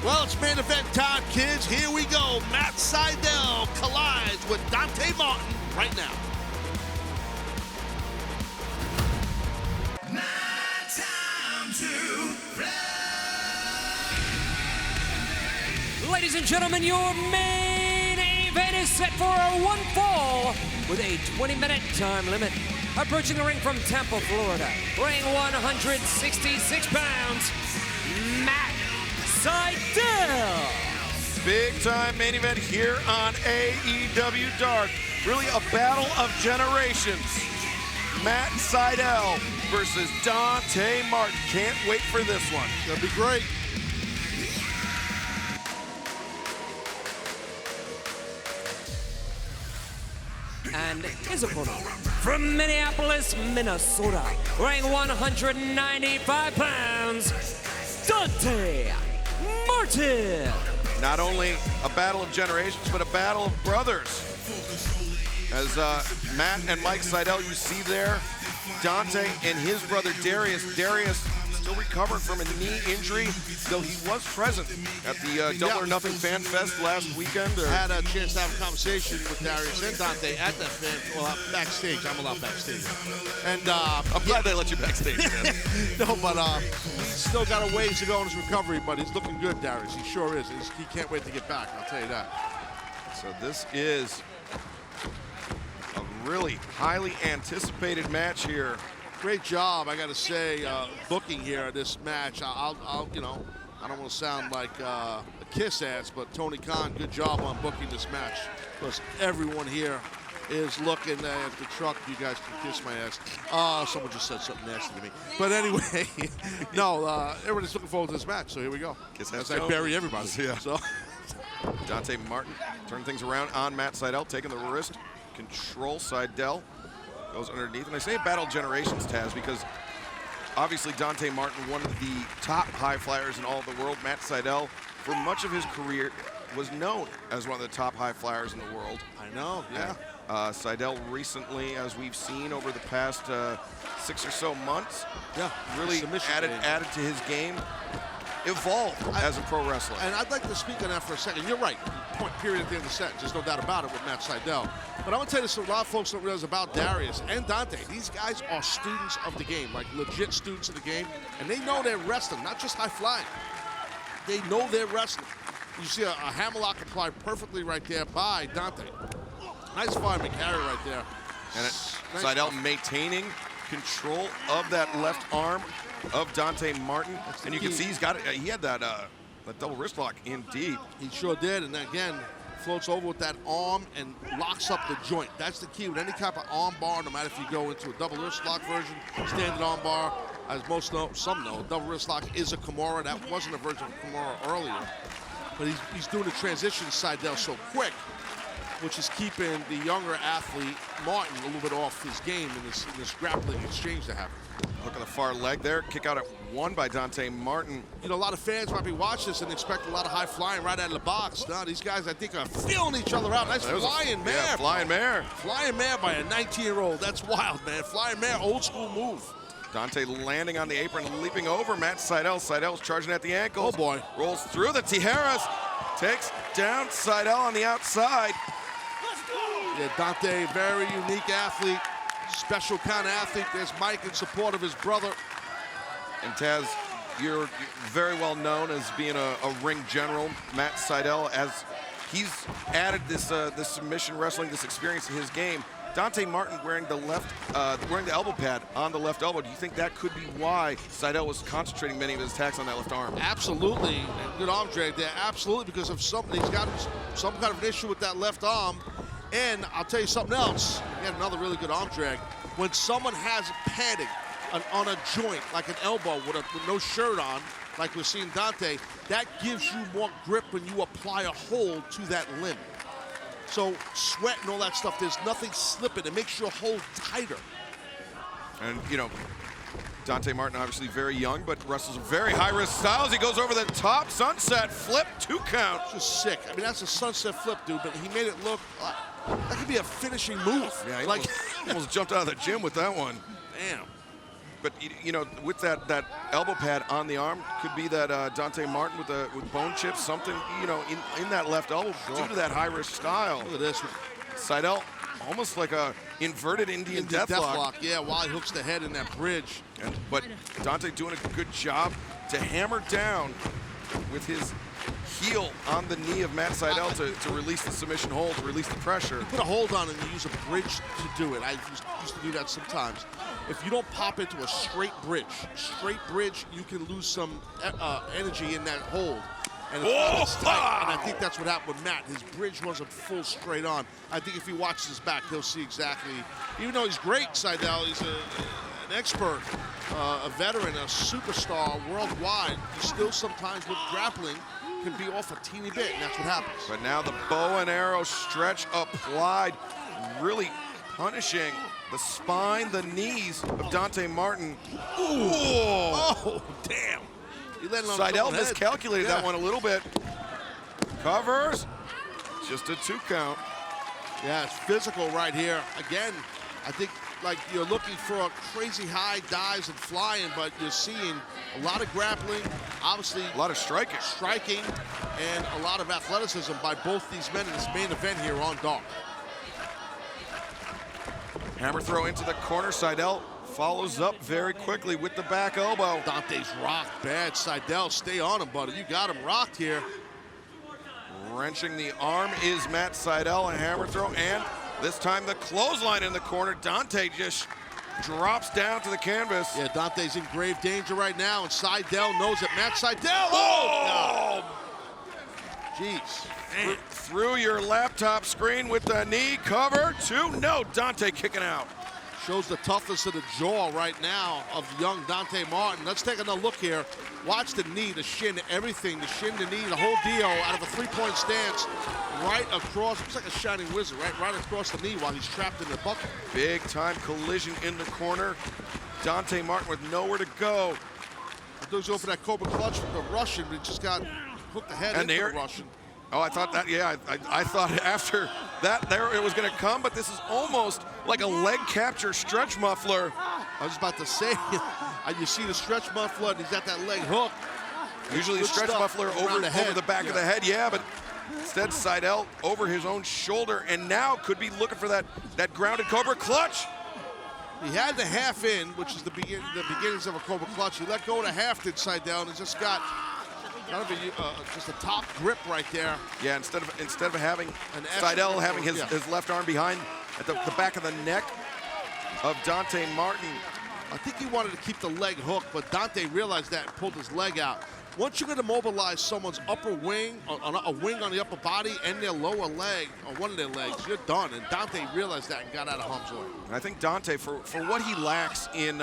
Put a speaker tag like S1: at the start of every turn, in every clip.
S1: Well, it's main event time, kids. Here we go. Matt Sydal collides with Dante Martin right now.
S2: My time to play.
S3: Ladies and gentlemen, your main event is set for a one fall with a 20-minute time limit. Approaching the ring from Tampa, Florida, weighing 166 pounds, Matt Sydal.
S4: Big time main event here on AEW Dark. Really a battle of generations. Matt Sydal versus Dante Martin. Can't wait for this one.
S1: That'll be great.
S3: And his opponent from Minneapolis, Minnesota, weighing 195 pounds, Dante Martin.
S4: Not only a battle of generations, but a battle of brothers. As Matt and Mike Sydal, you see there, Dante and his brother Darius. Darius still recovering from a knee injury, though he was present at the Double or Nothing Fan Fest last weekend.
S1: Had a chance to have a conversation with Darius and Dante at that fan, well, backstage. I'm allowed backstage. And
S4: I'm glad they let you backstage, man.
S1: No, but he's still got a ways to go in his recovery, but he's looking good, Darius. He sure is. He can't wait to get back, I'll tell you that.
S4: So this is a really highly anticipated match here.
S1: Great job, I got to say, booking here at this match. I'll you know, I don't want to sound like a kiss ass, but Tony Khan, good job on booking this match. Because everyone here is looking at the truck. You guys can kiss my ass. Someone just said something nasty to me. But anyway, no, everybody's looking forward to this match. So here we go.
S4: Kiss
S1: as
S4: ass
S1: I bury everybody.
S4: Yeah.
S1: So.
S4: Dante Martin turning things around on Matt Sydal, taking the wrist control. Sydal goes underneath. And I say battle generations, Taz, because obviously Dante Martin, one of the top high flyers in all of the world. Matt Sydal, for much of his career, was known as one of the top high flyers in the world.
S1: I know, yeah.
S4: Sydal recently, as we've seen over the past 6 or so months, really added to his game, evolved as a pro wrestler.
S1: And I'd like to speak on that for a second. You're right. Point period at the end of the sentence. There's no doubt about it with Matt Sydal. But I'm going to tell you this, a lot of folks don't realize about Darius and Dante. These guys are students of the game, like legit students of the game. And they know they're wrestling, not just high flying. They know they're wrestling. You see a hammerlock applied perfectly right there by Dante. Nice fireman carry right there.
S4: And
S1: nice
S4: Sydal maintaining control of that left arm of Dante Martin. And you can see he's got it. He had that double wrist lock in deep.
S1: He sure did. And again, floats over with that arm and locks up the joint. That's the key with any type of arm bar, no matter if you go into a double wrist lock version, standard arm bar. As most know, some know, double wrist lock is a Kimura. That wasn't a version of Kimura earlier. But he's doing the transition Sydal so quick, which is keeping the younger athlete, Martin, a little bit off his game in this grappling exchange to happen.
S4: Look at the far leg there. Kick out at one by Dante Martin.
S1: You know, a lot of fans might be watching this and expect a lot of high flying right out of the box. No, these guys, I think, are feeling each other out. Nice flying mare.
S4: Yeah, flying mare.
S1: Flying mare by a 19-year-old. That's wild, man. Flying mare, old school move.
S4: Dante landing on the apron, leaping over Matt Sydal. Sydal's charging at the ankles.
S1: Oh, boy.
S4: Rolls through the tijeras. Takes down Sydal on the outside.
S1: Yeah, Dante, very unique athlete. Special kind of athlete. There's Mike in support of his brother.
S4: And Taz, you're very well known as being a ring general. Matt Sydal, as he's added this submission wrestling, this experience to his game. Dante Martin wearing the elbow pad on the left elbow. Do you think that could be why Sydal was concentrating many of his attacks on that left arm?
S1: Absolutely, and good arm drag there. Absolutely, because of he's got some kind of an issue with that left arm. And I'll tell you something else. He had another really good arm drag. When someone has padding on a joint, like an elbow with no shirt on, like we're seeing Dante, that gives you more grip when you apply a hold to that limb. So sweat and all that stuff, there's nothing slipping. It makes your hold tighter.
S4: And, you know, Dante Martin, obviously very young, but wrestles a very high-risk style as he goes over the top. Sunset flip, 2 count.
S1: Just sick. I mean, that's a sunset flip, dude, but he made it look like that could be a finishing move.
S4: Yeah, he
S1: like
S4: almost jumped out of the gym with that one.
S1: Damn.
S4: But you know, with that elbow pad on the arm, could be that Dante Martin with bone chips, something, you know, in that left elbow due to that high risk style.
S1: Look at this.
S4: Sydal almost like a inverted Indian deathlock.
S1: Yeah, while he hooks the head in that bridge.
S4: But Dante doing a good job to hammer down with his heel on the knee of Matt Sydal to release the submission hold, to release the pressure.
S1: You put a hold on it and you use a bridge to do it. I used to do that sometimes. If you don't pop into a straight bridge, you can lose some energy in that hold. And it's tight. And I think that's what happened with Matt. His bridge wasn't full straight on. I think if he watches his back, he'll see exactly. Even though he's great, Sydal, he's an expert, a veteran, a superstar worldwide. He still sometimes with grappling can be off a teeny bit, and that's what happens.
S4: But now the bow and arrow stretch applied, really punishing the spine, the knees of Dante Martin. Ooh!
S1: Oh, damn.
S4: Sydal miscalculated that one a little bit. Covers. Just a 2 count.
S1: Yeah, it's physical right here. Again, I think like you're looking for a crazy high dives and flying, but you're seeing a lot of grappling, obviously
S4: a lot of striking,
S1: and a lot of athleticism by both these men in this main event here on Dark.
S4: Hammer throw into the corner. Sydal follows up very quickly with the back elbow.
S1: Dante's rocked bad. Sydal, stay on him, buddy. You got him rocked here.
S4: Wrenching the arm is Matt Sydal. A hammer throw, and this time the clothesline in the corner. Dante just drops down to the canvas.
S1: Yeah, Dante's in grave danger right now, and Sydal knows it. Matt Sydal!
S4: Oh!
S1: Jeez.
S4: Through your laptop screen with the knee cover. 2, no, Dante kicking out.
S1: Shows the toughness of the jaw right now of young Dante Martin. Let's take another look here. Watch the knee, the shin, everything. The shin, the knee, the whole deal out of a 3-point stance right across. Looks like a shining wizard, right across the knee while he's trapped in the bucket.
S4: Big time collision in the corner. Dante Martin with nowhere to go.
S1: He goes over that Cobra clutch with the Russian, but he just got hooked the head into the Russian.
S4: Oh, I thought that, yeah, I thought after that there it was going to come, but this is almost like a leg capture stretch muffler.
S1: I was about to say, you see the stretch muffler, and he's got that leg hook.
S4: Usually a stretch muffler over the back of the head, yeah, but instead Sydal over his own shoulder, and now could be looking for that grounded Cobra clutch.
S1: He had the half in, which is the beginnings of a Cobra clutch. He let go of the half to Sydal, and just got just a top grip right there.
S4: Yeah, instead of having Sydal having his left arm behind at the back of the neck of Dante Martin.
S1: I think he wanted to keep the leg hooked, but Dante realized that and pulled his leg out. Once you're going to mobilize someone's upper wing, a wing on the upper body, and their lower leg, or one of their legs, you're done. And Dante realized that and got out of harm's way.
S4: And I think Dante, for what he lacks in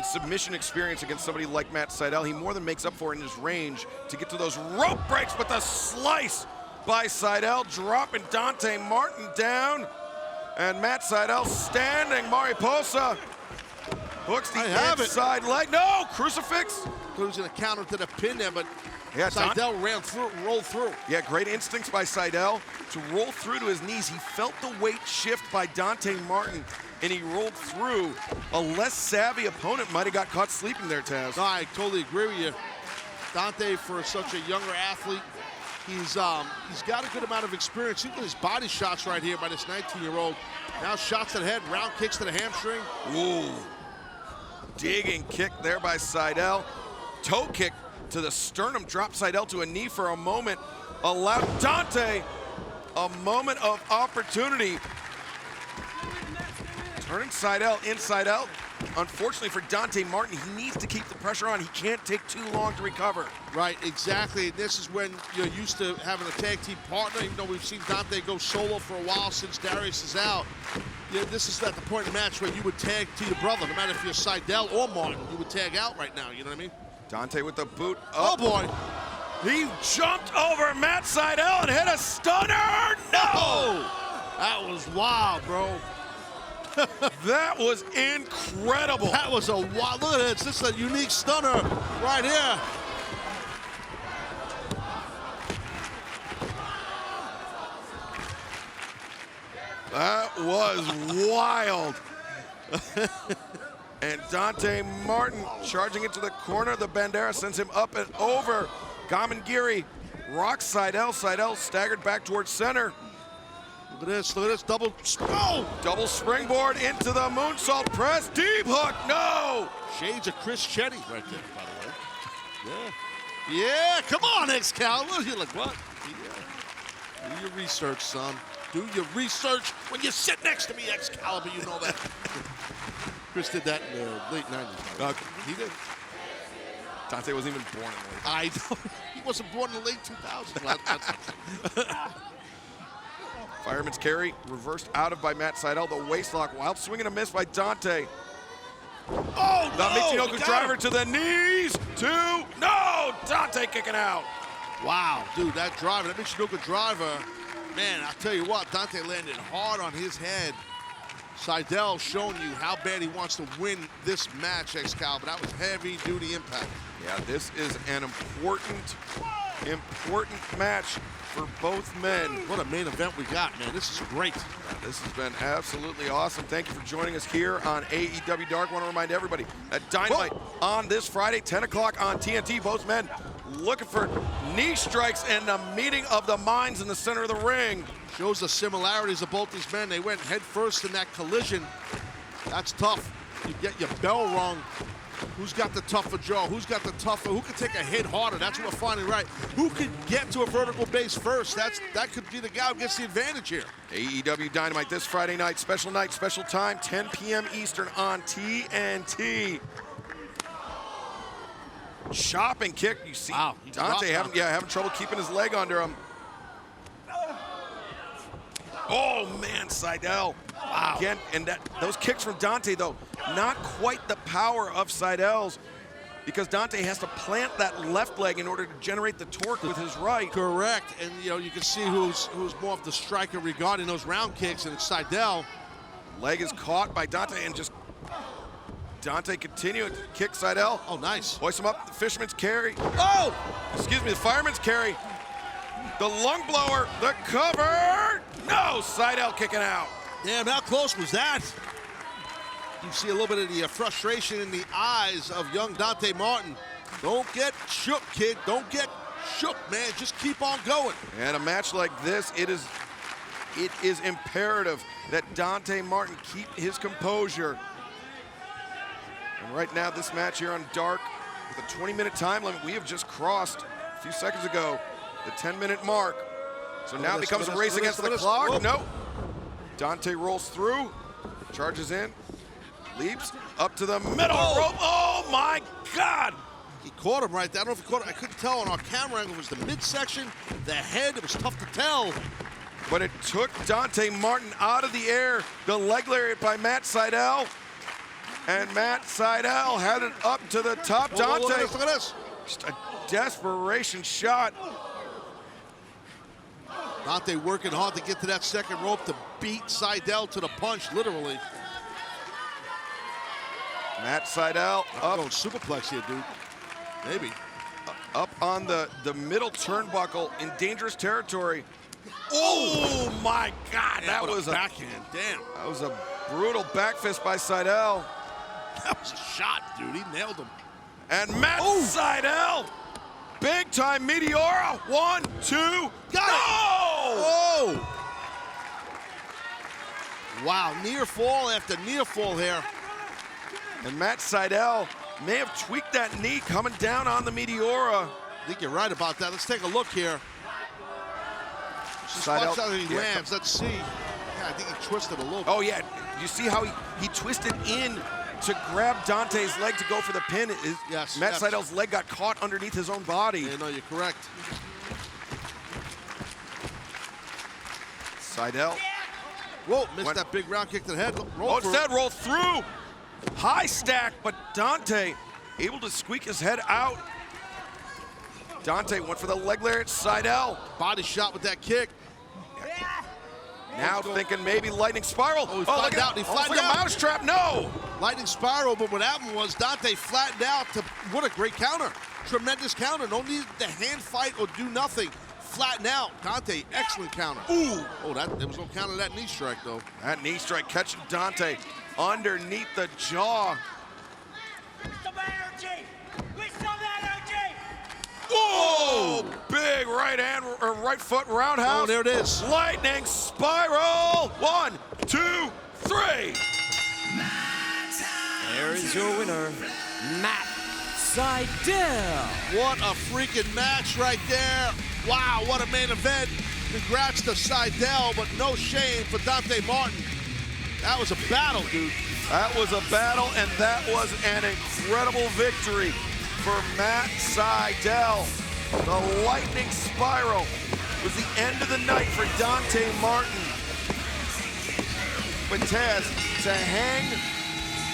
S4: submission experience against somebody like Matt Sydal, he more than makes up for in his range to get to those rope breaks, but the slice by Sydal, dropping Dante Martin down. And Matt Sydal standing, Mariposa hooks the inside leg. No, crucifix.
S1: He was going to counter to the pin there, but
S4: yeah,
S1: Sydal rolled through.
S4: Yeah, great instincts by Sydal to roll through to his knees. He felt the weight shift by Dante Martin, and he rolled through. A less savvy opponent might have got caught sleeping there, Taz.
S1: No, I totally agree with you. Dante, for such a younger athlete, he's got a good amount of experience. Look at his body shots right here by this 19-year-old. Now shots to the head, round kicks to the hamstring.
S4: Ooh. Digging kick there by Sydal. Toe kick to the sternum, dropped Sydal to a knee for a moment. Allowed Dante a moment of opportunity. Turning Sydal inside out. Unfortunately for Dante Martin, he needs to keep the pressure on. He can't take too long to recover.
S1: Right, exactly. This is when you're used to having a tag team partner, even though we've seen Dante go solo for a while since Darius is out. Yeah, this is at the point in the match where you would tag to your brother, no matter if you're Sydal or Martin, you would tag out right now, you know what I mean?
S4: Dante with the boot
S1: up. Oh boy!
S4: He jumped over Matt Sydal and hit a stunner! No!
S1: That was wild, bro.
S4: That was incredible.
S1: That was a wild, look at this. This is a unique stunner right here. That
S4: was wild. And Dante Martin charging into the corner. The bandera sends him up and over. Gamangiri rocks Sydal. Sydal staggered back towards center.
S1: Look at this, double, oh!
S4: Double springboard into the moonsault press. Deep hook, no!
S1: Shades of Chris Chetty right there, by the way. Yeah. Yeah, come on, Excalibur. You're like, what? Yeah. Do your research, son. Do your research when you sit next to me, Excalibur. You know that. Chris did that in the late 90s.
S4: Okay.
S1: He did.
S4: Dante wasn't even born in the late.
S1: I know. He wasn't born in the late 2000s. Well, that's
S4: Fireman's carry reversed out of by Matt Sydal. The waist lock, wild swing and a miss by Dante.
S1: Oh,
S4: The
S1: no!
S4: Michinoku driver to the knees. No! Dante kicking out.
S1: Wow, dude, that driver, that Michinoku driver, man, I'll tell you what, Dante landed hard on his head. Sydal showing you how bad he wants to win this match, Excalibur. That was heavy-duty impact.
S4: Yeah, this is an important match for both men.
S1: What a main event we got, man. This is great.
S4: This has been absolutely awesome. Thank you for joining us here on AEW Dark. I want to remind everybody that Dynamite on this Friday, 10 o'clock on TNT. Both men looking for knee strikes and the meeting of the minds in the center of the ring.
S1: Shows the similarities of both these men. They went head first in that collision. That's tough. You get your bell rung. Who's got the tougher jaw? Who's got the tougher? Who can take a hit harder? That's what we're finding right. Who could get to a vertical base first? That could be the guy who gets the advantage here.
S4: AEW Dynamite this Friday night, special time, 10 p.m. Eastern on TNT. Chopping kick, you see.
S1: Wow,
S4: Dante having trouble keeping his leg under him. Oh man, Sydal. Wow. Again, and those kicks from Dante though, not quite the power of Sydal's, because Dante has to plant that left leg in order to generate the torque with his right.
S1: Correct, and you can see who's more of the striker regarding those round kicks, and it's Sydal.
S4: Leg is caught by Dante, and just Dante continuing to kick Sydal.
S1: Oh, nice.
S4: Hoist him up, the fisherman's carry.
S1: Oh!
S4: Excuse me, the fireman's carry. The lung blower, the cover. No, Sydal kicking out.
S1: Damn, how close was that? You see a little bit of the frustration in the eyes of young Dante Martin. Don't get shook, kid. Don't get shook, man. Just keep on going.
S4: And a match like this, it is imperative that Dante Martin keep his composure. And right now, this match here on Dark, with a 20-minute time limit, we have just crossed a few seconds ago the 10-minute mark. So now it becomes a race against the clock.
S1: Whoa.
S4: No. Dante rolls through, charges in, leaps up to the middle rope. Oh my God!
S1: He caught him right there. I don't know if he caught him. I couldn't tell on our camera angle. It was the midsection, the head. It was tough to tell.
S4: But it took Dante Martin out of the air. The leg lariat by Matt Sydal. And Matt Sydal had it up to the top. Dante,
S1: look at this.
S4: Just a desperation shot.
S1: Dante working hard to get to that second rope to beat Sydal to the punch, literally.
S4: Matt Sydal up.
S1: Going superplex here, dude. Maybe.
S4: Up on the middle turnbuckle in dangerous territory. Oh my God, that was a
S1: backhand. Damn.
S4: That was a brutal back fist by Sydal.
S1: That was a shot, dude. He nailed him.
S4: And Matt Sydal, big time Meteora. 1, 2,
S1: got it. Oh! Wow, near fall after near fall here.
S4: And Matt Sydal may have tweaked that knee coming down on the Meteora.
S1: I think you're right about that. Let's take a look here. Just watch how he lands. Let's see. Yeah, I think he twisted a little bit.
S4: Oh, yeah. You see how he twisted in to grab Dante's leg to go for the pin.
S1: Yes.
S4: Matt Sydal's leg got caught underneath his own body.
S1: Yeah, no, you're correct.
S4: Sydal.
S1: Whoa, missed that big round kick to the head.
S4: Instead, roll through. High stack, but Dante able to squeak his head out. Dante went for the leg lariat. Sydal.
S1: Body shot with that kick.
S4: Now thinking maybe lightning spiral.
S1: Oh, he flattened out. He flattened out.
S4: A mousetrap. No.
S1: Lightning spiral, but what happened was Dante flattened out. What a great counter. Tremendous counter. No need to hand fight or do nothing. Flatten out. Dante, excellent counter. Ooh. Oh, there was no counter to that knee strike, though.
S4: That knee strike catching Dante underneath the jaw. Whoa! Big right hand or right foot roundhouse.
S1: Oh, there it is.
S4: Lightning spiral. 1, 2, 3.
S3: There is your winner, Matt Sydal.
S1: What a freaking match right there. Wow, what a main event. Congrats to Sydal, but no shame for Dante Martin. That was a battle, dude.
S4: That was a battle, and that was an incredible victory for Matt Sydal. The lightning spiral was the end of the night for Dante Martin. But Taz, to hang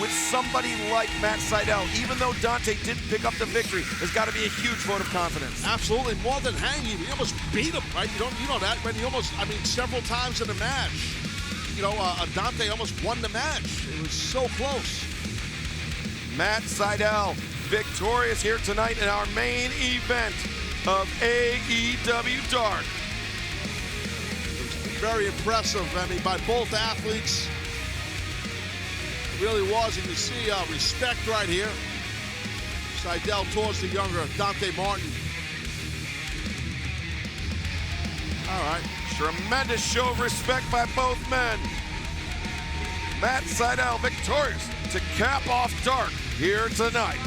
S4: with somebody like Matt Sydal, even though Dante didn't pick up the victory, has got to be a huge vote of confidence.
S1: Absolutely, more than hanging. He almost beat him, right? You know that, man. He almost, several times in the match. Dante almost won the match. It was so close.
S4: Matt Sydal victorious here tonight in our main event of AEW Dark.
S1: It was very impressive, by both athletes. It really was, and you see respect right here. Sydal towards the younger Dante Martin. All right.
S4: Tremendous show of respect by both men. Matt Sydal victorious to cap off Dark here tonight.